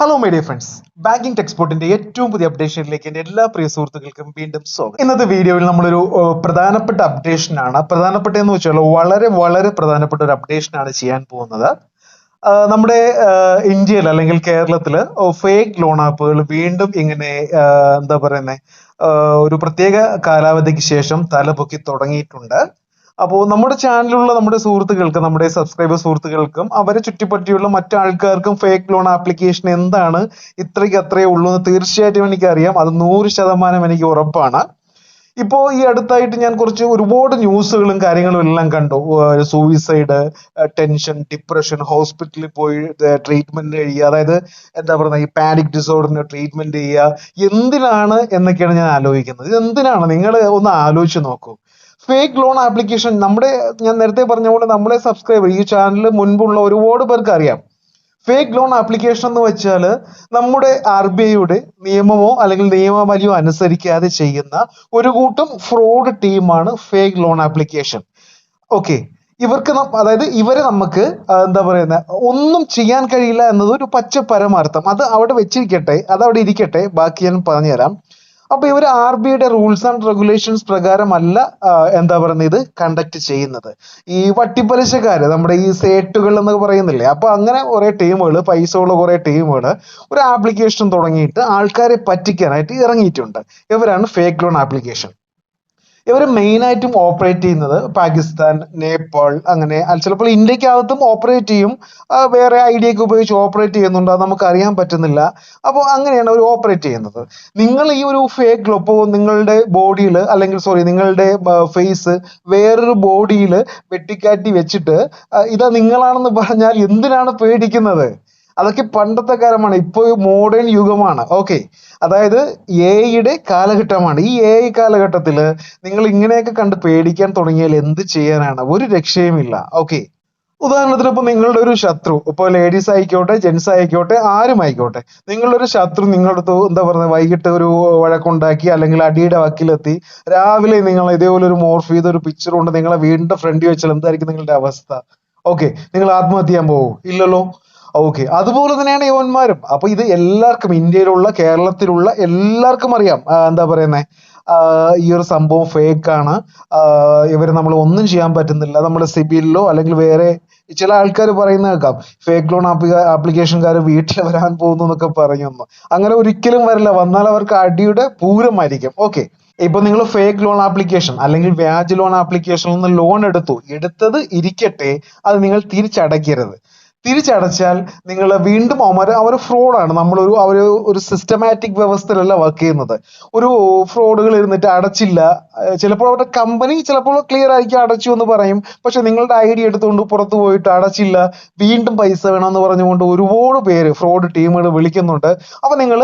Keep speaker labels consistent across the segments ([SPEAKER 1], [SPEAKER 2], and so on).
[SPEAKER 1] Hello my dear friends, banking ടെക്സ്പോർട്ടിന്റെ ഏറ്റവും പുതിയ അപ്ഡേഷനിലേക്ക് എൻ്റെ എല്ലാ പ്രിയ സുഹൃത്തുക്കൾക്കും വീണ്ടും സ്വാഗതം. ഇന്നത്തെ വീഡിയോയിൽ നമ്മളൊരു പ്രധാനപ്പെട്ട അപ്ഡേഷനാണ്, പ്രധാനപ്പെട്ട എന്ന് വെച്ചാൽ വളരെ വളരെ പ്രധാനപ്പെട്ട ഒരു അപ്ഡേഷനാണ് ചെയ്യാൻ പോകുന്നത്. നമ്മുടെ ഇന്ത്യയിൽ അല്ലെങ്കിൽ കേരളത്തിൽ ഫേക്ക് ലോൺ ആപ്പുകൾ വീണ്ടും ഇങ്ങനെ എന്താ പറയുന്നത്, ഒരു പ്രത്യേക കാലാവധിക്ക് ശേഷം തലപൊക്കി തുടങ്ങിയിട്ടുണ്ട്. അപ്പോൾ നമ്മുടെ ചാനലിലുള്ള നമ്മുടെ സുഹൃത്തുക്കൾക്ക്, നമ്മുടെ സബ്സ്ക്രൈബർ സുഹൃത്തുക്കൾക്കും അവരെ ചുറ്റിപ്പറ്റിയുള്ള മറ്റു ആൾക്കാർക്കും ഫേക്ക് ലോൺ ആപ്ലിക്കേഷൻ എന്താണ്, ഇത്രയ്ക്ക് അത്രയേ ഉള്ളൂ എന്ന് തീർച്ചയായിട്ടും എനിക്കറിയാം. അത് 100% എനിക്ക് ഉറപ്പാണ്. ഇപ്പോൾ ഈ അടുത്തായിട്ട് ഞാൻ ഒരുപാട് ന്യൂസുകളും കാര്യങ്ങളും എല്ലാം കണ്ടു. സൂയിസൈഡ്, ടെൻഷൻ, ഡിപ്രഷൻ, ഹോസ്പിറ്റലിൽ പോയി ട്രീറ്റ്മെന്റ് ചെയ്യുക, അതായത് എന്താ പറയുക, ഈ പാനിക് ഡിസോർഡറിന് ട്രീറ്റ്മെന്റ് ചെയ്യുക. എന്തിനാണ് എന്നൊക്കെയാണ് ഞാൻ ആലോചിക്കുന്നത്. ഇത് എന്തിനാണ് നിങ്ങൾ ഒന്ന് ആലോചിച്ച് നോക്കൂ. ഫേക്ക് ലോൺ ആപ്ലിക്കേഷൻ ഞാൻ നേരത്തെ പറഞ്ഞ പോലെ നമ്മളെ സബ്സ്ക്രൈബർ, ഈ ചാനൽ മുൻപുള്ള ഒരുപാട് പേർക്ക് അറിയാം. ഫേക്ക് ലോൺ ആപ്ലിക്കേഷൻ എന്ന് വെച്ചാൽ നമ്മുടെ RBIയുടെ നിയമമോ അല്ലെങ്കിൽ നിയമവലിയോ അനുസരിക്കാതെ ചെയ്യുന്ന ഒരു കൂട്ടം ഫ്രോഡ് ടീമാണ് ഫേക്ക് ലോൺ ആപ്ലിക്കേഷൻ. ഓക്കെ, അതായത് ഇവരെ നമുക്ക് എന്താ പറയുന്ന, ഒന്നും ചെയ്യാൻ കഴിയില്ല എന്നത് ഒരു പച്ച പരമാർത്ഥം. അത് അവിടെ വെച്ചിരിക്കട്ടെ, അത് അവിടെ ഇരിക്കട്ടെ, ബാക്കി ഞാൻ പറഞ്ഞുതരാം. അപ്പൊ ഇവർ RBIയുടെ റൂൾസ് ആൻഡ് റെഗുലേഷൻസ് പ്രകാരമല്ല എന്താ പറയുന്നത്, ഇത് കണ്ടക്ട് ചെയ്യുന്നത്. ഈ വട്ടിപ്പലിശക്കാര്, നമ്മുടെ ഈ സേട്ടുകൾ എന്നൊക്കെ പറയുന്നില്ലേ, അപ്പൊ അങ്ങനെ കുറെ ടീമുകൾ, പൈസ ഉള്ള കുറെ ടീമുകൾ ഒരു ആപ്ലിക്കേഷൻ തുടങ്ങിയിട്ട് ആൾക്കാരെ പറ്റിക്കാനായിട്ട് ഇറങ്ങിയിട്ടുണ്ട്. ഇവരാണ് ഫേക്ക് ലോൺ ആപ്ലിക്കേഷൻ. ഇവർ മെയിനായിട്ടും ഓപ്പറേറ്റ് ചെയ്യുന്നത് പാകിസ്ഥാൻ, നേപ്പാൾ, അങ്ങനെ ചിലപ്പോൾ ഇന്ത്യക്കകത്തും ഓപ്പറേറ്റ് ചെയ്യും. വേറെ ID ഒക്കെ ഉപയോഗിച്ച് ഓപ്പറേറ്റ് ചെയ്യുന്നുണ്ട്, അത് നമുക്ക് അറിയാൻ പറ്റുന്നില്ല. അപ്പോൾ അങ്ങനെയാണ് അവർ ഓപ്പറേറ്റ് ചെയ്യുന്നത്. നിങ്ങൾ ഈ ഒരു ഫേക്ക്, ഇപ്പോൾ നിങ്ങളുടെ ബോഡിയിൽ അല്ലെങ്കിൽ നിങ്ങളുടെ ഫേസ് വേറൊരു ബോഡിയിൽ വെട്ടിക്കാറ്റി വെച്ചിട്ട് ഇതാ നിങ്ങളാണെന്ന് പറഞ്ഞാൽ എന്തിനാണ് പേടിക്കുന്നത്? അതൊക്കെ പണ്ടത്തെ കാലമാണ്. ഇപ്പോൾ മോഡേൺ യുഗമാണ്. ഓക്കെ, അതായത് AI കാലഘട്ടമാണ്. ഈ AI കാലഘട്ടത്തിൽ നിങ്ങൾ ഇങ്ങനെയൊക്കെ കണ്ട് പേടിക്കാൻ തുടങ്ങിയാൽ എന്ത് ചെയ്യാനാണ്? ഒരു രക്ഷയുമില്ല. ഓക്കെ, ഉദാഹരണത്തിന് ഇപ്പൊ നിങ്ങളുടെ ഒരു ശത്രു, ഇപ്പൊ ലേഡീസ് ആയിക്കോട്ടെ, ജെന്റ്സ് ആയിക്കോട്ടെ, ആരും ആയിക്കോട്ടെ, നിങ്ങളുടെ ഒരു ശത്രു നിങ്ങളുടെ അടുത്ത് എന്താ പറയുക, വൈകിട്ട് ഒരു വഴക്കുണ്ടാക്കി അല്ലെങ്കിൽ അടിയുടെ വക്കിലെത്തി, രാവിലെ നിങ്ങൾ ഇതേപോലെ ഒരു മോർഫ് ചെയ്ത ഒരു പിക്ചർ കൊണ്ട് നിങ്ങളെ വീടിന്റെ ഫ്രണ്ടിൽ വെച്ചാൽ എന്തായിരിക്കും നിങ്ങളുടെ അവസ്ഥ? ഓക്കെ, നിങ്ങൾ ആത്മഹത്യ ചെയ്യാൻ പോവോ? ഇല്ലല്ലോ. ഓക്കെ, അതുപോലെ തന്നെയാണ് യവന്മാരും. അപ്പൊ ഇത് എല്ലാവർക്കും, ഇന്ത്യയിലുള്ള, കേരളത്തിലുള്ള എല്ലാവർക്കും അറിയാം. എന്താ പറയുന്നത്, ഈ ഒരു സംഭവം ഫേക്ക് ആണ്. ഇവര് നമ്മൾ ഒന്നും ചെയ്യാൻ പറ്റുന്നില്ല. നമ്മുടെ സിബിലിലോ അല്ലെങ്കിൽ വേറെ ചില ആൾക്കാർ പറയുന്ന കേൾക്കാം, ഫേക്ക് ലോൺ ആപ്ലിക്കേഷൻകാർ വീട്ടിൽ വരാൻ പോകുന്നു എന്നൊക്കെ പറയുന്നു. അങ്ങനെ ഒരിക്കലും വരില്ല. വന്നാൽ അവർക്ക് അടിയുടെ പൂരമായിരിക്കും. ഓക്കെ, ഇപ്പൊ നിങ്ങൾ ഫേക്ക് ലോൺ ആപ്ലിക്കേഷൻ അല്ലെങ്കിൽ വ്യാജ ലോൺ ആപ്ലിക്കേഷനിൽ നിന്ന് ലോൺ എടുത്തത് ഇരിക്കട്ടെ, അത് നിങ്ങൾ തിരിച്ചടയ്ക്കരുത്. തിരിച്ചടച്ചാൽ നിങ്ങൾ വീണ്ടും അവർ ഫ്രോഡാണ്. ഒരു സിസ്റ്റമാറ്റിക് വ്യവസ്ഥയിലല്ല വർക്ക് ചെയ്യുന്നത്. ഒരു ഫ്രോഡുകൾ ഇരുന്നിട്ട് അടച്ചില്ല, ചിലപ്പോൾ അവരുടെ കമ്പനി ചിലപ്പോൾ ക്ലിയർ ആയിരിക്കും, അടച്ചു എന്ന് പറയും. പക്ഷെ നിങ്ങളുടെ ID എടുത്തുകൊണ്ട് പുറത്തു പോയിട്ട് അടച്ചില്ല, വീണ്ടും പൈസ വേണമെന്ന് പറഞ്ഞുകൊണ്ട് ഒരുപാട് പേര് ഫ്രോഡ് ടീമുകൾ വിളിക്കുന്നുണ്ട്. അപ്പൊ നിങ്ങൾ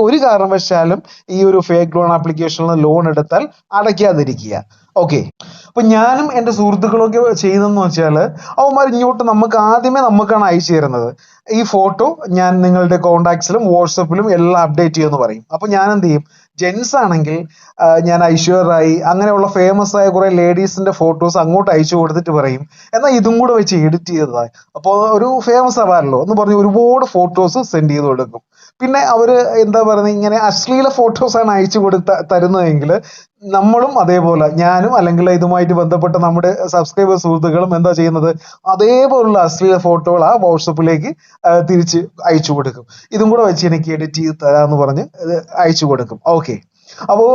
[SPEAKER 1] ഒരു കാരണവശാലും ഈ ഒരു ഫേക്ക് ലോൺ ആപ്ലിക്കേഷനിൽ ലോൺ എടുത്താൽ അടയ്ക്കാതിരിക്കുക. ഓക്കെ, അപ്പൊ ഞാനും എൻ്റെ സുഹൃത്തുക്കളൊക്കെ ചെയ്യുന്നതെന്ന് വെച്ചാൽ, അവന്മാർ ഇങ്ങോട്ട് നമുക്കാണ് അയച്ചു തരുന്നത്. ഈ ഫോട്ടോ ഞാൻ നിങ്ങളുടെ കോണ്ടാക്ട്സിലും വാട്സപ്പിലും എല്ലാം അപ്ഡേറ്റ് ചെയ്യുമെന്ന് പറയും. അപ്പൊ ഞാൻ എന്ത് ചെയ്യും, ജെൻസ് ആണെങ്കിൽ ഞാൻ ഐശ്വര്യ റായി അങ്ങനെയുള്ള ഫേമസ് ആയ കുറെ ലേഡീസിന്റെ ഫോട്ടോസ് അങ്ങോട്ട് അയച്ചു കൊടുത്തിട്ട് പറയും, എന്നാൽ ഇതും കൂടെ വെച്ച് എഡിറ്റ് ചെയ്തതായി, അപ്പോൾ ഒരു ഫേമസ് ആവാറല്ലോ എന്ന് പറഞ്ഞ് ഒരുപാട് ഫോട്ടോസ് സെൻഡ് ചെയ്ത് കൊടുക്കും. പിന്നെ അവര് എന്താ പറയുന്നത്, ഇങ്ങനെ അശ്ലീല ഫോട്ടോസാണ് അയച്ചു തരുന്നതെങ്കിൽ നമ്മളും അതേപോലെ, ഞാനും അല്ലെങ്കിൽ ഇതുമായിട്ട് ബന്ധപ്പെട്ട നമ്മുടെ സബ്സ്ക്രൈബർ സുഹൃത്തുക്കളും എന്താ ചെയ്യുന്നത്, അതേപോലുള്ള അശ്ലീല ഫോട്ടോകൾ ആ വാട്സപ്പിലേക്ക് തിരിച്ച് അയച്ചു കൊടുക്കും. ഇതും കൂടെ വെച്ച് എനിക്ക് എഡിറ്റ് ചെയ്ത് തരാമെന്ന് പറഞ്ഞ് അയച്ചു കൊടുക്കും. ഓക്കെ, അപ്പോൾ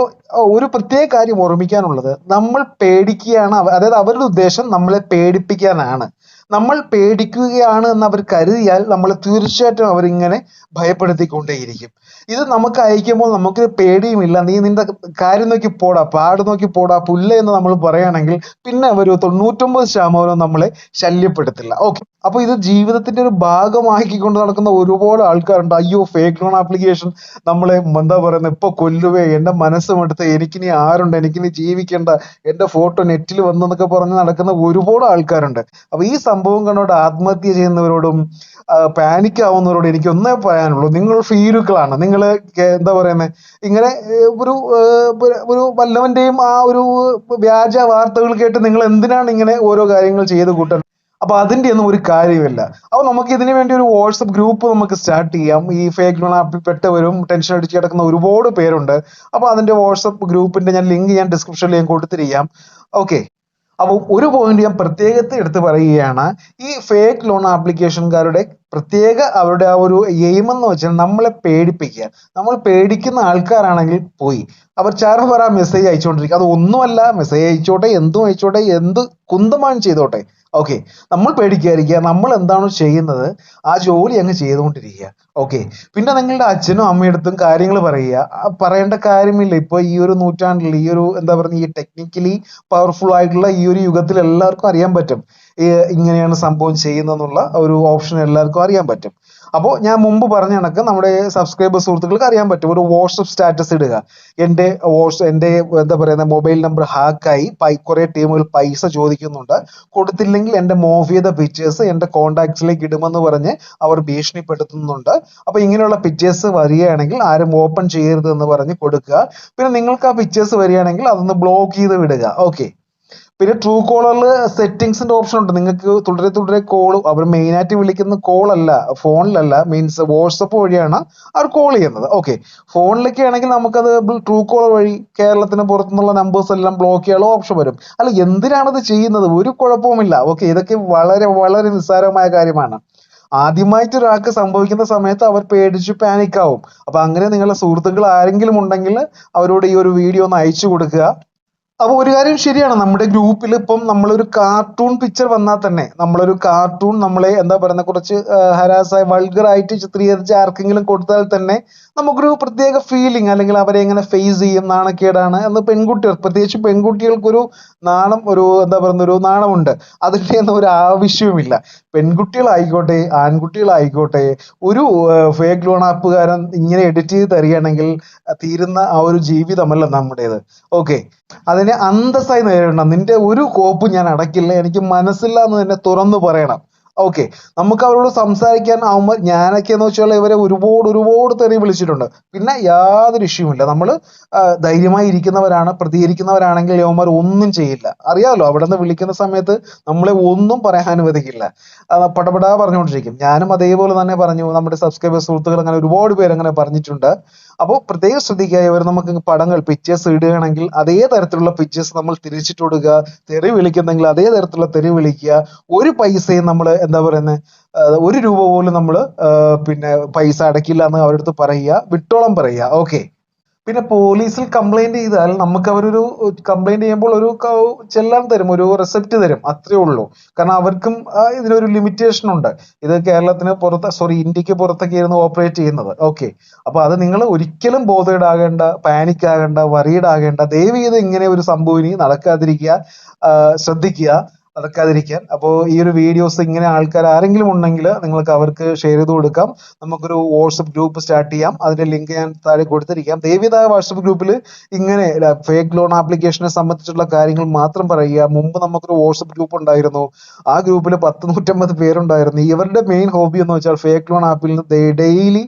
[SPEAKER 1] ഒരു പ്രത്യേക കാര്യം ഓർമ്മിക്കാനുള്ളത്, നമ്മൾ പേടിക്കുകയാണ്, അതായത് അവരുടെ ഉദ്ദേശം നമ്മളെ പേടിപ്പിക്കാനാണ്. നമ്മൾ പേടിക്കുകയാണ് എന്ന് അവർ കരുതിയാൽ നമ്മളെ തീർച്ചയായിട്ടും അവരിങ്ങനെ ഭയപ്പെടുത്തിക്കൊണ്ടേയിരിക്കും. ഇത് നമുക്ക് അയക്കുമ്പോൾ നമുക്ക് പേടിയുമില്ല, നീ നിന്റെ കാര്യം നോക്കി പോടാ, പാട് നോക്കി പോടാ, പുല്ല എന്ന് നമ്മൾ പറയുകയാണെങ്കിൽ പിന്നെ അവർ 99% നമ്മളെ ശല്യപ്പെടുത്തില്ല. ഓക്കെ, അപ്പൊ ഇത് ജീവിതത്തിന്റെ ഒരു ഭാഗമാക്കിക്കൊണ്ട് നടക്കുന്ന ഒരുപാട് ആൾക്കാരുണ്ട്. അയ്യോ, ഫേക്ക് ലോൺ ആപ്ലിക്കേഷൻ നമ്മളെ എന്താ പറയുന്നത്, ഇപ്പൊ കൊല്ലുവേ, എന്റെ മനസ്സുമെടുത്ത്, എനിക്കിനി ആരുണ്ട്, എനിക്കിനി ജീവിക്കേണ്ട, എന്റെ ഫോട്ടോ നെറ്റിൽ വന്നെന്നൊക്കെ പറഞ്ഞ് നടക്കുന്ന ഒരുപാട് ആൾക്കാരുണ്ട്. അപ്പൊ ഈ സംഭവം കണ്ടോണ്ട് ആത്മഹത്യ ചെയ്യുന്നവരോടും പാനിക് ആവുന്നവരോടും എനിക്ക് ഒന്നേ പറയാനുള്ളൂ, നിങ്ങൾ ഫീലുകളാണ്. നിങ്ങൾ എന്താ പറയുന്നത്, ഇങ്ങനെ ഒരു വല്ലവന്റെയും ആ ഒരു വ്യാജ വാർത്തകൾ കേട്ട് നിങ്ങൾ എന്തിനാണ് ഇങ്ങനെ ഓരോ കാര്യങ്ങൾ ചെയ്ത് കൂട്ടുന്നത്? അപ്പൊ അതിന്റെ ഒന്നും ഒരു കാര്യമില്ല. അപ്പൊ നമുക്ക് ഇതിനു വേണ്ടി ഒരു വാട്സപ്പ് ഗ്രൂപ്പ് നമുക്ക് സ്റ്റാർട്ട് ചെയ്യാം. ഈ ഫേക്ക് ലോൺ ആപ്പിൽ പെട്ടവരും ടെൻഷൻ അടിച്ച് കിടക്കുന്ന ഒരുപാട് പേരുണ്ട്. അപ്പൊ അതിന്റെ വാട്സപ്പ് ഗ്രൂപ്പിന്റെ ഞാൻ ലിങ്ക് ഞാൻ ഡിസ്ക്രിപ്ഷനിൽ ഞാൻ കൊടുത്തിരിക്കാം. ഓക്കെ. അപ്പോൾ ഒരു പോയിന്റ് ഞാൻ പ്രത്യേകത്തെ എടുത്ത് പറയുകയാണ്. ഈ ഫേക്ക് ലോൺ ആപ്ലിക്കേഷൻകാരുടെ പ്രത്യേക അവരുടെ ആ ഒരു എയിം എന്ന് വെച്ചാൽ നമ്മളെ പേടിപ്പിക്കുക. നമ്മൾ പേടിക്കുന്ന ആൾക്കാരാണെങ്കിൽ പോയി അവർ ചാറ മെസ്സേജ് അയച്ചുകൊണ്ടിരിക്കുക. അത് ഒന്നുമല്ല, മെസ്സേജ് അയച്ചോട്ടെ, എന്തും അയച്ചോട്ടെ, എന്ത് കുന്തമാണ് ചെയ്തോട്ടെ. ഓക്കെ, നമ്മൾ പേടിക്കാതിരിക്കുക. നമ്മൾ എന്താണോ ചെയ്യുന്നത് ആ ജോലി അങ്ങ് ചെയ്തുകൊണ്ടിരിക്കുക. ഓക്കെ. പിന്നെ നിങ്ങളുടെ അച്ഛനും അമ്മയടുത്തും കാര്യങ്ങൾ പറയുക. പറയേണ്ട കാര്യമില്ല. ഇപ്പൊ ഈ ഒരു നൂറ്റാണ്ടിൽ ഈ ഒരു എന്താ പറയുക, ഈ ടെക്നിക്കലി പവർഫുൾ ആയിട്ടുള്ള ഈ ഒരു യുഗത്തിൽ എല്ലാവർക്കും അറിയാൻ പറ്റും ഇങ്ങനെയാണ് സംഭവം ചെയ്യുന്നതെന്നുള്ള ഒരു ഓപ്ഷൻ എല്ലാവർക്കും അറിയാൻ പറ്റും. അപ്പോൾ ഞാൻ മുമ്പ് പറഞ്ഞ കണക്ക് നമ്മുടെ സബ്സ്ക്രൈബർ സുഹൃത്തുക്കൾക്ക് അറിയാൻ പറ്റും. ഒരു വാട്സപ്പ് സ്റ്റാറ്റസ് ഇടുക, എൻ്റെ എന്താ പറയുന്ന മൊബൈൽ നമ്പർ ഹാക്കായി കുറെ ടീമുകൾ പൈസ ചോദിക്കുന്നുണ്ട്, കൊടുത്തില്ലെങ്കിൽ എൻ്റെ മോവ് ചെയ്ത പിക്ചേഴ്സ് എൻ്റെ കോണ്ടാക്ട്സിലേക്ക് ഇടുമെന്ന് പറഞ്ഞ് അവർ ഭീഷണിപ്പെടുത്തുന്നുണ്ട്. അപ്പൊ ഇങ്ങനെയുള്ള പിക്ചേഴ്സ് വരികയാണെങ്കിൽ ആരും ഓപ്പൺ ചെയ്യരുത് എന്ന് പറഞ്ഞ് കൊടുക്കുക. പിന്നെ നിങ്ങൾക്ക് ആ പിക്ചേഴ്സ് വരികയാണെങ്കിൽ അതൊന്ന് ബ്ലോക്ക് ചെയ്ത് വിടുക. ഓക്കെ. പിന്നെ ട്രൂ കോളറിൽ സെറ്റിംഗ്സിന്റെ ഓപ്ഷൻ ഉണ്ട്. നിങ്ങൾക്ക് തുടരെ കോൾ, അവർ മെയിൻ ആയിട്ട് വിളിക്കുന്ന കോൾ അല്ല, ഫോണിലല്ല, മീൻസ് വാട്സപ്പ് വഴിയാണ് അവർ കോൾ ചെയ്യുന്നത്. ഓക്കെ. ഫോണിലൊക്കെ ആണെങ്കിൽ നമുക്കത് ട്രൂ കോളർ വഴി കേരളത്തിന് പുറത്തുനിന്നുള്ള നമ്പേഴ്സ് എല്ലാം ബ്ലോക്ക് ചെയ്യാനുള്ള ഓപ്ഷൻ വരും. അല്ല, എന്തിനാണത് ചെയ്യുന്നത്? ഒരു കുഴപ്പവുമില്ല. ഓക്കെ, ഇതൊക്കെ വളരെ വളരെ നിസ്സാരമായ കാര്യമാണ്. ആദ്യമായിട്ട് ഒരാൾക്ക് സംഭവിക്കുന്ന സമയത്ത് അവർ പേടിച്ച് പാനിക് ആവും. അപ്പൊ അങ്ങനെ നിങ്ങളുടെ സുഹൃത്തുക്കൾ ആരെങ്കിലും ഉണ്ടെങ്കിൽ അവരോട് ഈ ഒരു വീഡിയോ ഒന്ന് അയച്ചു കൊടുക്കുക. അപ്പൊ ഒരു കാര്യം ശരിയാണ്, നമ്മുടെ ഗ്രൂപ്പിൽ ഇപ്പം നമ്മളൊരു കാർട്ടൂൺ പിക്ചർ വന്നാൽ തന്നെ, നമ്മളൊരു കാർട്ടൂൺ നമ്മളെ എന്താ പറയുന്ന കുറച്ച് ഹരാസായി വൾഗറായിട്ട് ചിത്രീകരിച്ച് ആർക്കെങ്കിലും കൊടുത്താൽ തന്നെ നമുക്കൊരു പ്രത്യേക ഫീലിംഗ്, അല്ലെങ്കിൽ അവരെ എങ്ങനെ ഫേസ് ചെയ്യും, നാണക്കേടാണ് എന്ന് പെൺകുട്ടികൾ, പ്രത്യേകിച്ച് പെൺകുട്ടികൾക്കൊരു നാണം, ഒരു എന്താ പറയുന്ന ഒരു നാണമുണ്ട്. അതിൻ്റെ ഒന്നും ഒരു ആവശ്യവുമില്ല. പെൺകുട്ടികളായിക്കോട്ടെ ആൺകുട്ടികളായിക്കോട്ടെ, ഒരു ഫേക്ക് ലോൺ ആപ്പുകാരൻ ഇങ്ങനെ എഡിറ്റ് ചെയ്ത് തരികയാണെങ്കിൽ തീരുന്ന ആ ഒരു ജീവിതമല്ല നമ്മുടേത്. ഓക്കെ. അതിനെ അന്തസ്സായി നേരിടണം. നിന്റെ ഒരു കോപ്പും ഞാൻ അടക്കില്ല, എനിക്ക് മനസ്സില്ല എന്ന് തന്നെ തുറന്നു പറയണം. ഓക്കെ. നമുക്ക് അവരോട് സംസാരിക്കാൻ ആവുമ്പോൾ, ഞാനൊക്കെ എന്ന് വെച്ചാൽ ഇവരെ ഒരുപാട് തെറി വിളിച്ചിട്ടുണ്ട്. പിന്നെ യാതൊരു ഇഷ്യൂമില്ല. നമ്മൾ ധൈര്യമായി ഇരിക്കുന്നവരാണ്, പ്രതികരിക്കുന്നവരാണെങ്കിൽ യവന്മാർ ഒന്നും ചെയ്യില്ല. അറിയാമല്ലോ, അവിടെ നിന്ന് വിളിക്കുന്ന സമയത്ത് നമ്മളെ ഒന്നും പറയാൻ അനുവദിക്കില്ല. പടപടാ പറഞ്ഞുകൊണ്ടിരിക്കും. ഞാനും അതേപോലെ തന്നെ പറഞ്ഞു. നമ്മുടെ സബ്സ്ക്രൈബർ സുഹൃത്തുക്കൾ അങ്ങനെ ഒരുപാട് പേര് അങ്ങനെ പറഞ്ഞിട്ടുണ്ട്. അപ്പോൾ പ്രത്യേകം ശ്രദ്ധിക്കുക. ഇവർ നമുക്ക് പടങ്ങൾ പിക്ചേഴ്സ് ഇടുകയാണെങ്കിൽ അതേ തരത്തിലുള്ള പിക്ചേഴ്സ് നമ്മൾ തിരിച്ചിട്ട് കൊടുക്കുക. തെറി വിളിക്കുന്നെങ്കിൽ അതേ തരത്തിലുള്ള തെറി വിളിക്കുക. ഒരു പൈസയും നമ്മൾ എന്താ പറയുന്നത്, ഒരു രൂപ പോലും നമ്മൾ പിന്നെ പൈസ അടക്കില്ല എന്ന് അവരുടെ അടുത്ത് പറയുക, വിട്ടോളം പറയുക. ഓക്കെ. പിന്നെ പോലീസിൽ കംപ്ലൈന്റ് ചെയ്താൽ നമുക്ക് അവരൊരു കംപ്ലൈന്റ് ചെയ്യുമ്പോൾ ഒരു ചെല്ലാൻ തരും, ഒരു റെസിപ്റ്റ് തരും, അത്രേ ഉള്ളൂ. കാരണം അവർക്കും ഇതിനൊരു ലിമിറ്റേഷൻ ഉണ്ട്. ഇത് കേരളത്തിന് പുറത്ത്, ഇന്ത്യക്ക് പുറത്തൊക്കെ ഇരുന്ന് ഓപ്പറേറ്റ് ചെയ്യുന്നത്. ഓക്കെ. അപ്പൊ അത് നിങ്ങൾ ഒരിക്കലും ബോധേഡ് ആകേണ്ട, പാനിക് ആകേണ്ട, വറീഡ് ആകേണ്ട. ദയവ് ചെയ്ത് ഇങ്ങനെ ഒരു സംഭവം ഇനി നടക്കാതിരിക്കുക, ശ്രദ്ധിക്കുക നടക്കാതിരിക്കാൻ. അപ്പോൾ ഈ ഒരു വീഡിയോസ് ഇങ്ങനെ ആൾക്കാർ ആരെങ്കിലും ഉണ്ടെങ്കിൽ നിങ്ങൾക്ക് അവർക്ക് ഷെയർ ചെയ്ത് കൊടുക്കാം. നമുക്കൊരു വാട്സപ്പ് ഗ്രൂപ്പ് സ്റ്റാർട്ട് ചെയ്യാം. അതിന്റെ ലിങ്ക് ഞാൻ താഴെ കൊടുത്തിരിക്കാം. ദയവേദ വാട്സപ്പ് ഗ്രൂപ്പിൽ ഇങ്ങനെ ഫേക്ക് ലോൺ ആപ്ലിക്കേഷനെ സംബന്ധിച്ചുള്ള കാര്യങ്ങൾ മാത്രം പറയുക. മുമ്പ് നമുക്കൊരു വാട്സപ്പ് ഗ്രൂപ്പ് ഉണ്ടായിരുന്നു. ആ ഗ്രൂപ്പിൽ 150 പേരുണ്ടായിരുന്നു. ഇവരുടെ മെയിൻ ഹോബി എന്ന് വെച്ചാൽ ഫേക്ക് ലോൺ ആപ്പിൽ നിന്ന് ഡെയിലി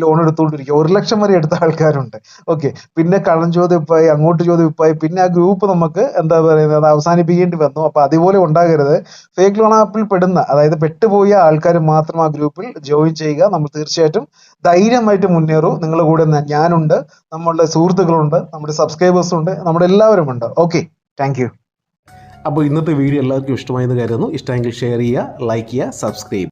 [SPEAKER 1] ലോൺ എടുത്തുകൊണ്ടിരിക്കുക. 1 ലക്ഷം വരെ എടുത്ത ആൾക്കാരുണ്ട്. ഓക്കെ. പിന്നെ കടം ചോദ്യപ്പായി, അങ്ങോട്ട് ചോദ്യപ്പായി, പിന്നെ ആ ഗ്രൂപ്പ് നമുക്ക് എന്താ പറയുന്നത് അവസാനിപ്പിക്കേണ്ടി വന്നു. അപ്പൊ അതുപോലെ ഉണ്ടാകരുത്. ഫേക്ക് ലോൺ ആപ്പിൽ പെടുന്ന, അതായത് പെട്ടുപോയ ആൾക്കാർ മാത്രം ആ ഗ്രൂപ്പിൽ ജോയിൻ ചെയ്യുക. നമ്മൾ തീർച്ചയായിട്ടും ധൈര്യമായിട്ട് മുന്നേറും. നിങ്ങളുടെ കൂടെ ഞാനുണ്ട്, നമ്മളുടെ സുഹൃത്തുക്കളുണ്ട്, നമ്മുടെ സബ്സ്ക്രൈബേഴ്സ് ഉണ്ട്, നമ്മുടെ എല്ലാവരും ഉണ്ട്. Okay, thank you.
[SPEAKER 2] അപ്പോൾ ഇന്നത്തെ വീഡിയോ എല്ലാവർക്കും ഇഷ്ടമായെന്ന് കരുതുന്നു. ഇഷ്ടമെങ്കിൽ ഷെയർ ചെയ്യുക, ലൈക്ക് ചെയ്യുക, സബ്സ്ക്രൈബ്.